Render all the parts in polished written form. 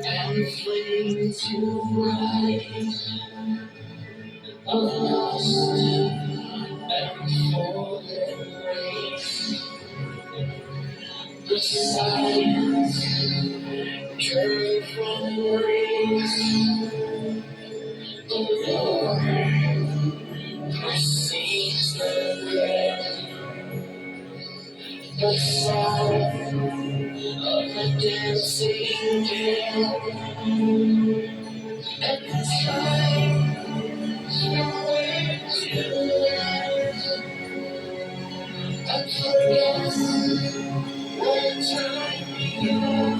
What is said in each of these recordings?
and flee to rise a lost and fallen race. The silence turned from grace. The Lord precedes the red. The sound of the dancing gale. And time nowhere to last. And forget what time began.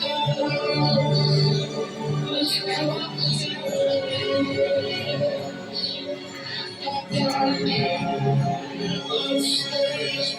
The world was come to an end. The darkness of space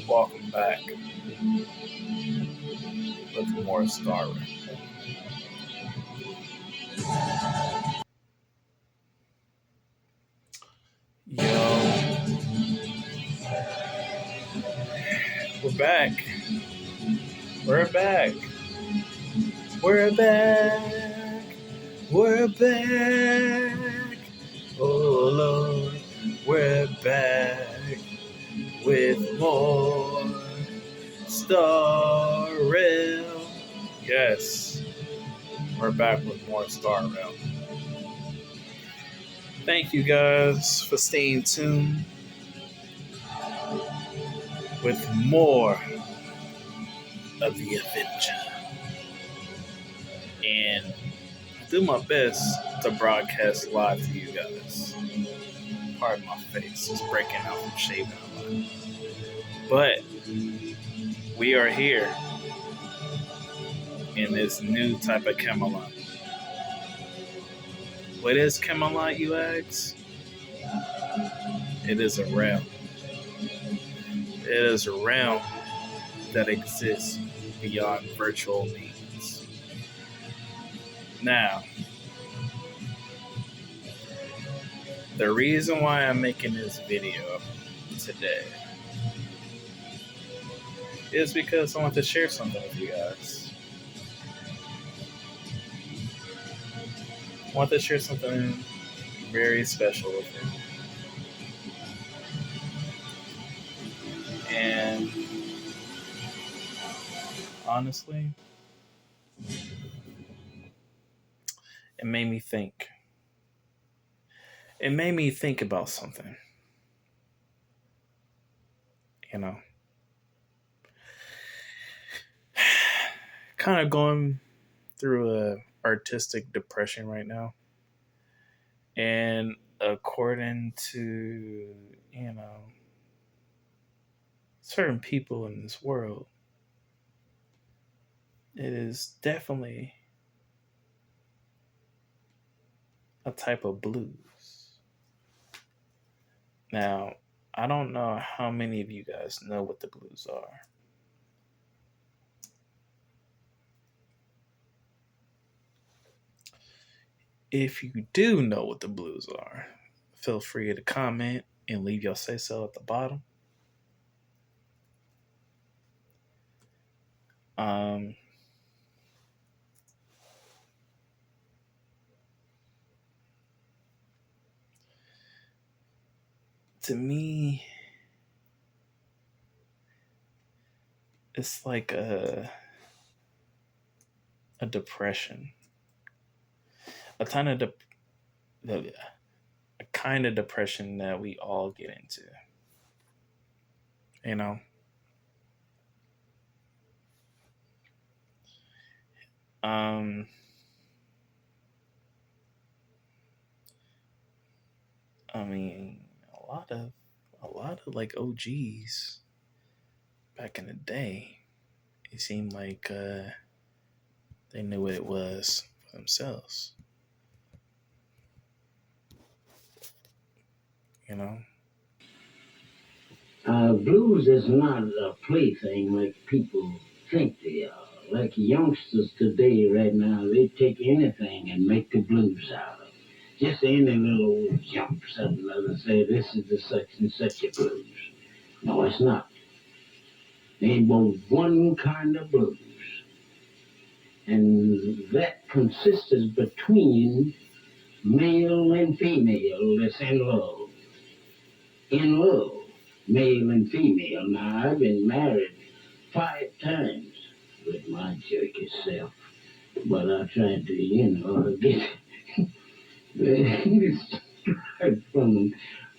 Welcome back with more Star Wars. Yo, we're back. We're back. We're back. We're back. Oh Lord, we're back with more Star Rail. Yes, we're back with more Star Rail. Thank you guys for staying tuned with more of the Avenger. And I do my best to broadcast live to you guys. Pardon my face, it's breaking out from shaving a lot. But we are here in this new type of Camelot. What is Camelot, you ask? It is a realm. It is a realm that exists beyond virtual means. Now, the reason why I'm making this video today is because I want to share something with you guys. I want to share something very special with you. And honestly, it made me think. It made me think about something. You know, kind of going through a artistic depression right now. And according to, certain people in this world, it is definitely a type of blues. Now, I don't know how many of you guys know what the blues are. If you do know what the blues are, feel free to comment and leave your say-so at the bottom. Um, to me, it's like a depression, a kind of a kind of depression that we all get into. You know, um, I mean, a lot of like OGs back in the day. It seemed like they knew what it was for themselves. You know. Blues is not a plaything like people think they are. Like youngsters today, right now, they take anything and make the blues out of it. Just any little jump, something or other, say this is the such and such a blues. No, it's not. There ain't but one kind of blues, and that consists between male and female that's in love. In love, male and female. Now, I've been married 5 times with my jerky self, but I tried to, get it from them.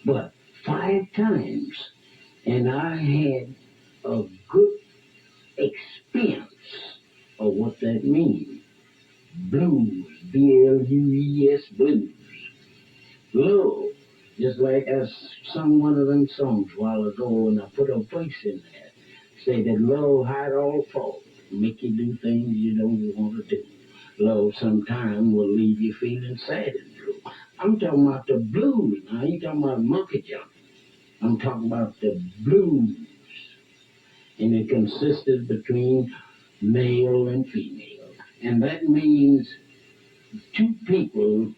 But 5 times, and I had a good experience of what that means. Blues, B-L-U-E-S, blues. Love, just like I sung one of them songs a while ago, and I put a voice in there. Say that love hide all fault, make you do things you don't want to do. Love sometime will leave you feeling sad and blue. I'm talking about the blues now. I ain't talking about monkey jump. I'm talking about the blues. And it consisted between male and female. And that means two people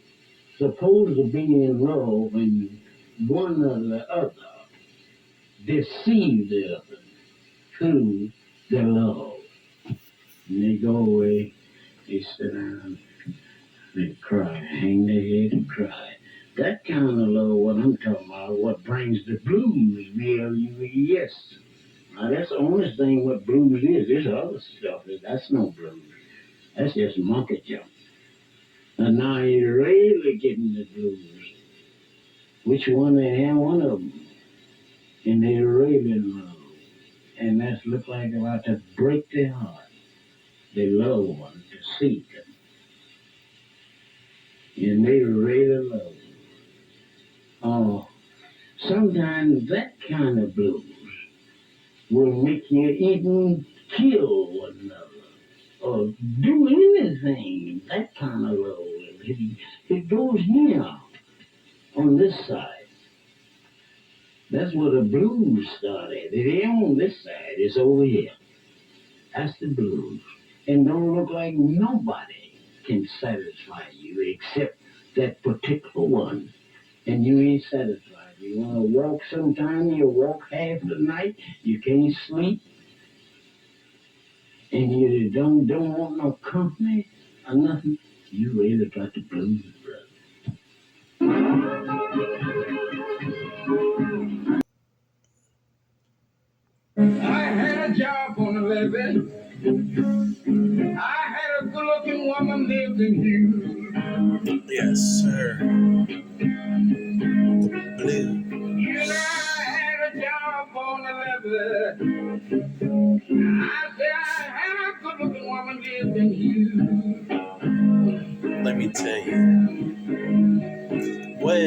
supposed to be in love and one or the other deceive the other through their love. And they go away, they sit down, they cry, hang their head and cry. That kind of love, what I'm talking about, what brings the blues, B-L-U-E-S. Now, that's the only thing what blues is. This other stuff, that's no blues. That's just monkey jump. And now you're really getting the blues. Which one they have? One of them. And they're really in love. And that's look like about to break their heart. They love one to see them. And they really love them. Oh, sometimes that kind of blues will make you even kill one another or do anything. That kind of love. It goes here on this side. That's where the blues started. It ain't on this side. It's over here. That's the blues. And don't look like nobody can satisfy you except that particular one. And you ain't satisfied. You want to walk sometime, you walk half the night, you can't sleep, and you don't want no company or nothing. You really got the blues, brother. I had a job on the levee. I had a good-looking woman lived in you. Yes, sir. Blue. You know, I had a job on the levee. I said I had a good-looking woman lived in you. Let me tell you. Well,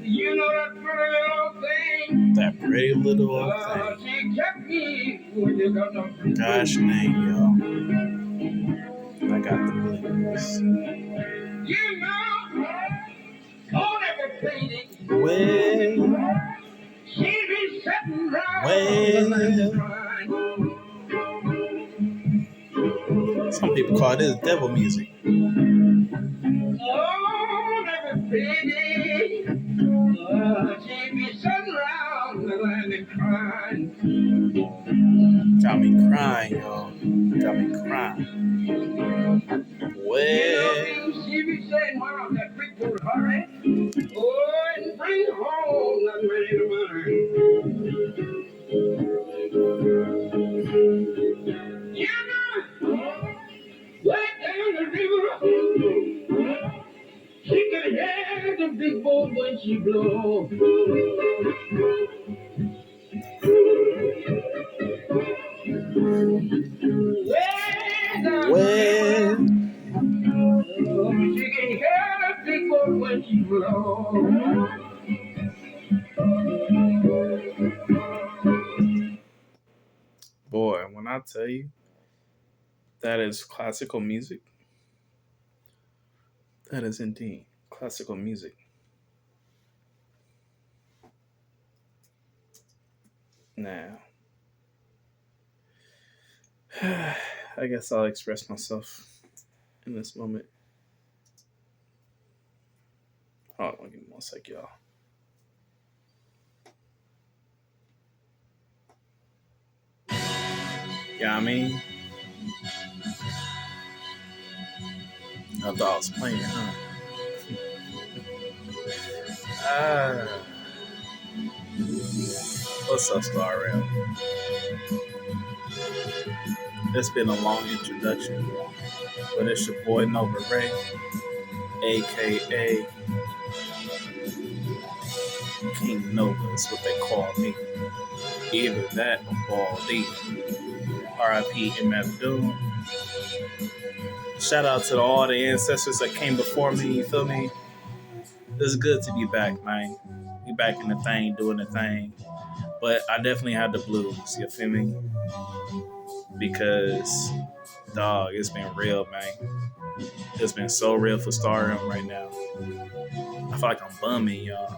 you know that pretty little thing. That pretty little thing. She kept me when you got no. Gosh dang, yo. I got the blues. You know, don't ever fade it. Well, She be sitting round. Well, some people call this devil music. Oh, never fade it. She be sitting round and crying. Got me crying, y'all. Got me crying. Well, she be saying, wow, that big boy, all right? Oh, and bring home that money. You know, right down the river, she can hear the big boy when she blow. well, She can hear the big boy when she blow. boy, when I tell you that is classical music, that is indeed classical music. Now, I guess I'll express myself in this moment. Hold on, give me one sec, y'all. Yeah, I mean, I thought I was playing, huh? Ah, what's up, Star Rail? It's been a long introduction, but it's your boy Nova Ray, aka King Nova, is what they call me. Either that or Ball D. RIP M. Abdul. Shout out to all the ancestors that came before me, you feel me? It's good to be back, man. We back in the thing, doing the thing. But I definitely had the blues, you feel me? Because, dog, it's been real, man. It's been so real for Stardom right now. I feel like I'm bumming, y'all.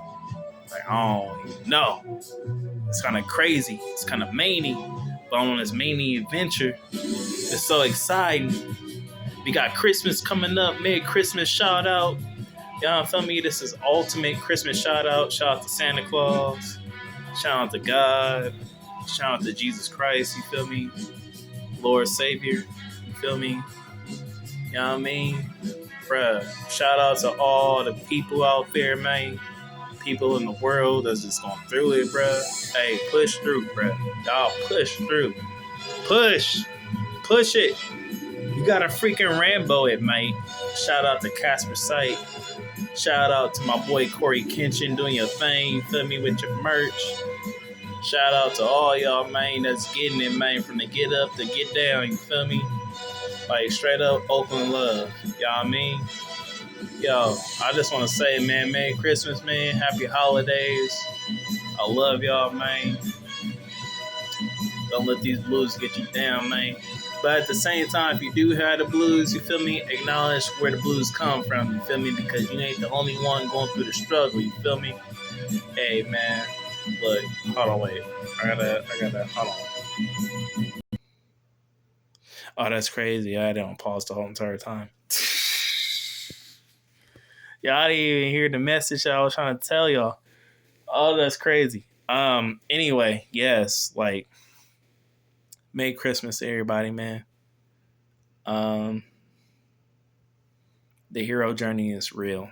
Like, I don't even know. It's kind of crazy. It's kind of many. But I'm on this many adventure. It's so exciting. We got Christmas coming up. Merry Christmas shout out. Y'all feel me? This is ultimate Christmas shout out. Shout out to Santa Claus. Shout out to God. Shout out to Jesus Christ. You feel me? Lord Savior. You feel me? You know what I mean? Bruh. Shout out to all the people out there, man. People in the world that's just going through it, bruh. Hey, push through, bruh. Y'all push through. Push. Push it. You got to freaking Rambo it, mate. Shout out to Casper Sight. Shout out to my boy Corey Kenshin doing your thing, you feel me, with your merch. Shout out to all y'all, man, that's getting it, man, from the get up to get down, you feel me? Like, straight up Oakland love, y'all mean? Yo, I just want to say, man, Merry Christmas, man. Happy holidays. I love y'all, man. Don't let these blues get you down, man. But at the same time, if you do have the blues, you feel me, acknowledge where the blues come from, you feel me? Because you ain't the only one going through the struggle, you feel me? Hey, man, look, hold on, wait. I gotta, hold on. Oh, that's crazy. I didn't pause the whole entire time. Y'all didn't even hear the message I was trying to tell y'all. Oh, that's crazy. Anyway, yes, like, Merry Christmas to everybody, man. The hero journey is real.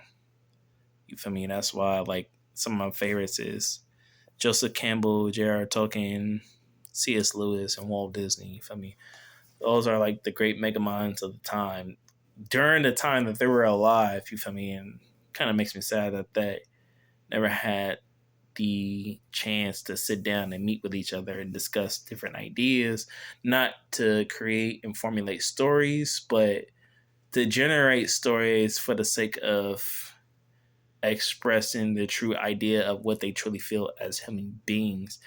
You feel me? That's why, like, some of my favorites is Joseph Campbell, J.R.R. Tolkien, C.S. Lewis, and Walt Disney. You feel me? Those are like the great mega minds of the time. During the time that they were alive, you feel me? And kind of makes me sad that they never had the chance to sit down and meet with each other and discuss different ideas, not to create and formulate stories, but to generate stories for the sake of expressing the true idea of what they truly feel as human beings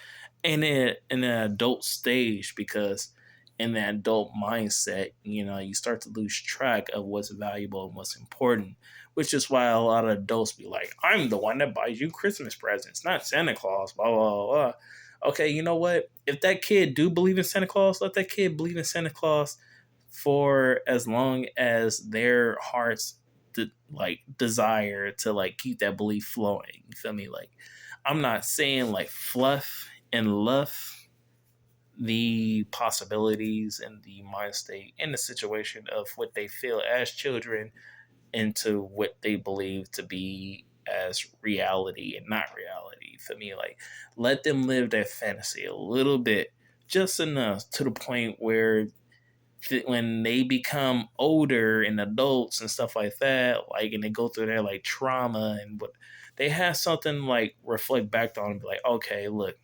in an adult stage, because in the adult mindset, you know, you start to lose track of what's valuable and what's important, which is why a lot of adults be like, I'm the one that buys you Christmas presents, not Santa Claus, blah, blah, blah. Okay, you know what? If that kid do believe in Santa Claus, let that kid believe in Santa Claus for as long as their hearts desire to like keep that belief flowing. You feel me? Like, I'm not saying like fluff and luff the possibilities and the mind state and the situation of what they feel as children into what they believe to be as reality and not reality. For me, like, let them live that fantasy a little bit, just enough to the point where when they become older and adults and stuff like that, like, and they go through their like trauma and what, they have something like reflect back on and be like, okay, look,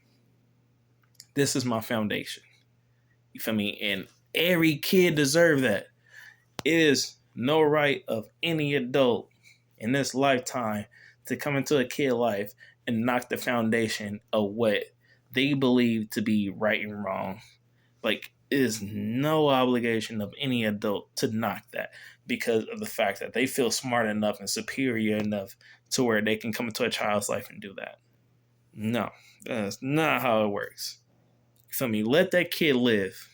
this is my foundation. You feel me? And every kid deserve that. It is no right of any adult in this lifetime to come into a kid life and knock the foundation of what they believe to be right and wrong. Like, it is no obligation of any adult to knock that because of the fact that they feel smart enough and superior enough to where they can come into a child's life and do that. No, that's not how it works. You feel me? Let that kid live.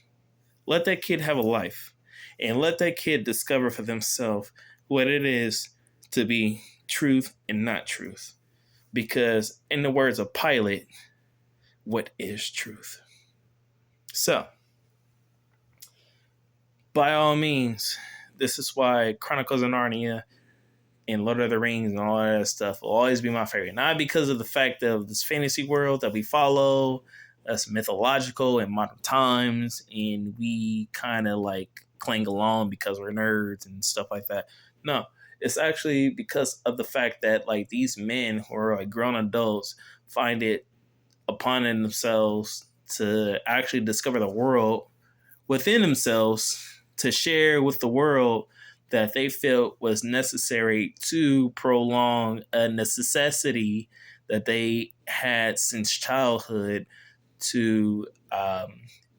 Let that kid have a life. And let that kid discover for themselves what it is to be truth and not truth. Because, in the words of Pilate, what is truth? So, by all means, this is why Chronicles of Narnia and Lord of the Rings and all that stuff will always be my favorite. Not because of the fact of this fantasy world that we follow, that's mythological in modern times, and we kind of like cling along because we're nerds and stuff like that. No, it's actually because of the fact that like these men who are like grown adults find it upon themselves to actually discover the world within themselves to share with the world that they felt was necessary to prolong a necessity that they had since childhood to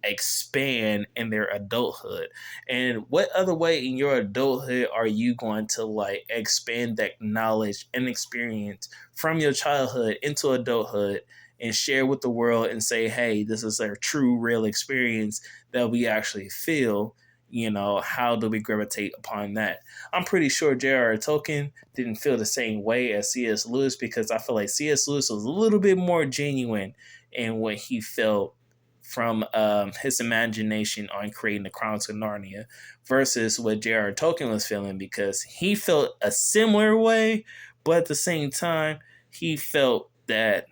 expand in their adulthood. And what other way in your adulthood are you going to like expand that knowledge and experience from your childhood into adulthood and share with the world and say, hey, this is a true, real experience that we actually feel? You know, how do we gravitate upon that? I'm pretty sure J.R.R. Tolkien didn't feel the same way as C.S. Lewis, because I feel like C.S. Lewis was a little bit more genuine in what he felt from his imagination on creating the Chronicles of Narnia versus what J.R.R. Tolkien was feeling, because he felt a similar way, but at the same time, he felt that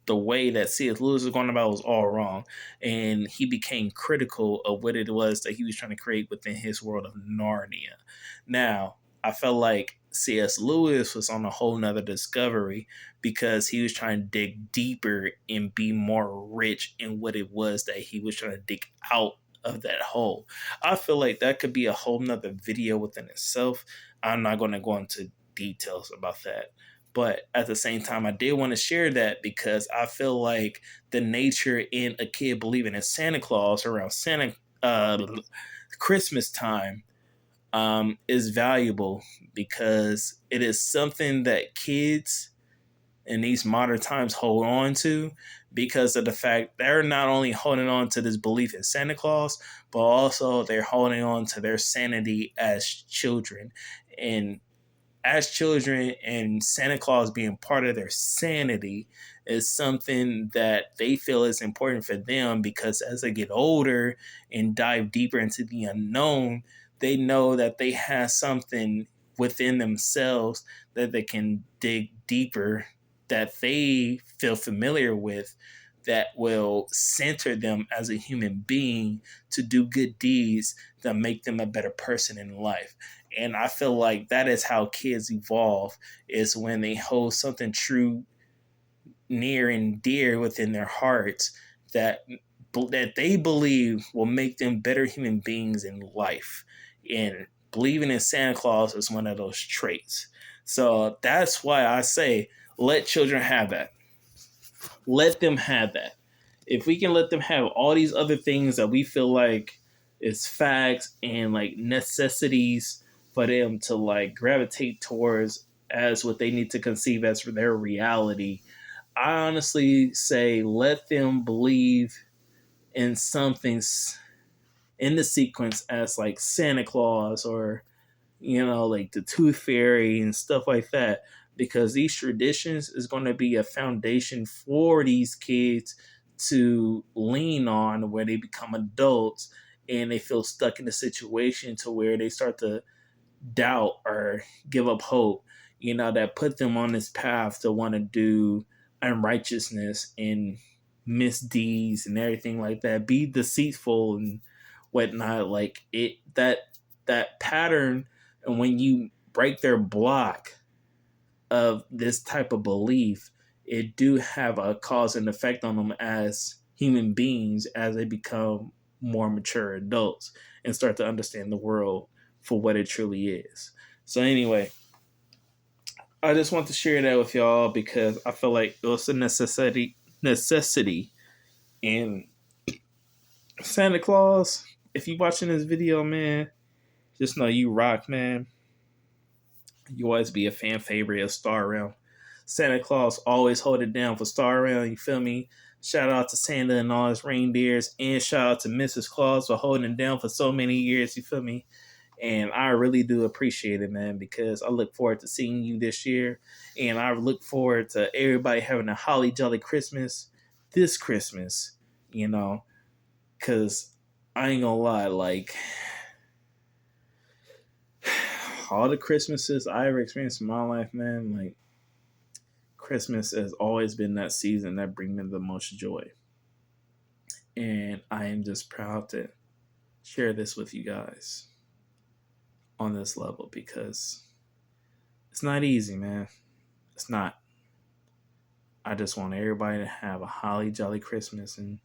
the way that C.S. Lewis was going about was all wrong, and he became critical of what it was that he was trying to create within his world of Narnia. Now, I felt like C.S. Lewis was on a whole nother discovery because he was trying to dig deeper and be more rich in what it was that he was trying to dig out of that hole. I feel like that could be a whole nother video within itself. I'm not going to go into details about that. But at the same time, I did want to share that because I feel like the nature in a kid believing in Santa Claus around Christmas time is valuable, because it is something that kids in these modern times hold on to, because of the fact they're not only holding on to this belief in Santa Claus, but also they're holding on to their sanity as children. And as children, and Santa Claus being part of their sanity is something that they feel is important for them, because as they get older and dive deeper into the unknown, they know that they have something within themselves that they can dig deeper, that they feel familiar with, that will center them as a human being to do good deeds that make them a better person in life. And I feel like that is how kids evolve, is when they hold something true, near and dear within their hearts that they believe will make them better human beings in life. And believing in Santa Claus is one of those traits. So that's why I say let children have that. Let them have that. If we can let them have all these other things that we feel like is facts and like necessities for them to like gravitate towards as what they need to conceive as for their reality, I honestly say let them believe in something in the sequence as like Santa Claus, or like the Tooth Fairy and stuff like that. because these traditions is going to be a foundation for these kids to lean on where they become adults and they feel stuck in a situation to where they start to doubt or give up hope, that put them on this path to want to do unrighteousness and misdeeds and everything like that, be deceitful and whatnot. Like that pattern, and when you break their block of this type of belief, it do have a cause and effect on them as human beings as they become more mature adults and start to understand the world for what it truly is. So anyway, I just want to share that with y'all because I feel like it was a necessity. And Santa Claus, if you watching this video, man, just know you rock, man. You always be a fan favorite of Star Realm. Santa Claus always hold it down for Star Realm, you feel me? Shout out to Santa and all his reindeers, and shout out to Mrs. Claus for holding it down for so many years, you feel me? And I really do appreciate it, man, because I look forward to seeing you this year. And I look forward to everybody having a holly jolly Christmas this Christmas, because I ain't gonna lie, like, all the Christmases I ever experienced in my life, man, like, Christmas has always been that season that brings me the most joy. And I am just proud to share this with you guys on this level because it's not easy, man. It's not. I just want everybody to have a holly jolly Christmas and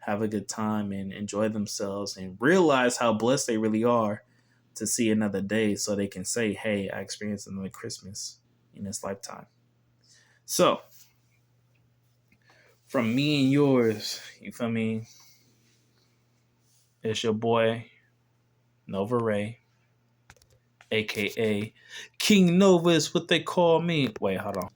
have a good time and enjoy themselves and realize how blessed they really are to see another day so they can say, hey, I experienced another Christmas in this lifetime. So, from me and yours, you feel me? It's your boy, Nova Ray, a.k.a. King Nova is what they call me. Wait, hold on.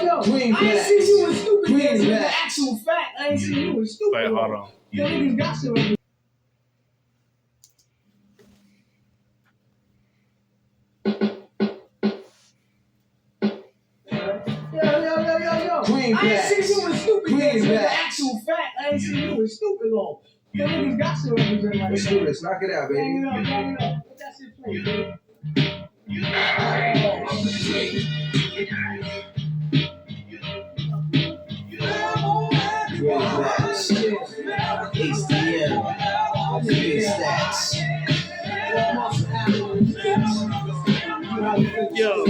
Yo. Green I ain't seen you in stupid dance. The actual fact, I ain't seen you in stupid. Wait, hold on. Yo, niggas got to. Yo. Green I ain't seen you in stupid dance. The actual fact, I ain't seen you in stupid long. Yo, niggas got to represent like Let's do this. Knock it out, baby. Hang it up. Let that shit play, baby. HDM, big stats. Yo.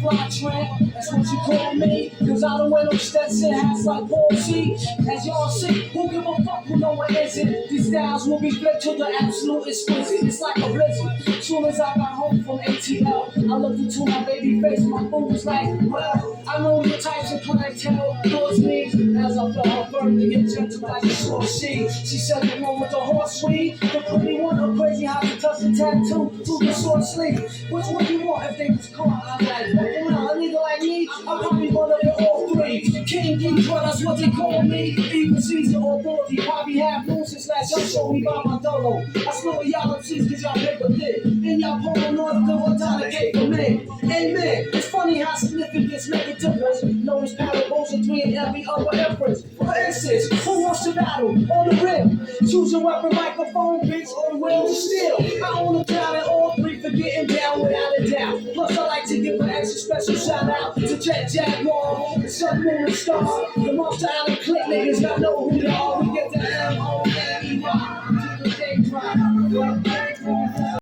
Fly tramp, that's what you call me. Cause I don't wear no Stetson hats like Paul C. As y'all see, who give a fuck who know what is it? These styles will be flipped to the absolute exquisite. It's like a blizzard. Soon as I got home from ATL, I looked into my baby face. My food was like, well, I know the types of clientele towards me. As I felt her burn to get gentle like a short she. She said the one with the horse weed. The pretty one, her crazy how to touch the tattoo to the short sleeve. Which one you want if they was caught? I'm like, well, a nigga like me, I'm probably one of the all three. King D, but that's what they call me. Even Caesar or Dorothy, probably half moon since last y'all showed me by my dolo. I slow y'all MCs cause y'all paper thick. And y'all pulling on the one time they gave for me. Amen. It's funny how significance make a difference. Known as parables and three and every other inference. For instance, who wants to battle on the rim? Choose your weapon, microphone, bitch, or wheels of steel. I own a crown at all three for getting down without a doubt. Plus, I like to give an extra special shout out to Jet Jaguar, Sun Moon and Star. The Monster Island click niggas not know who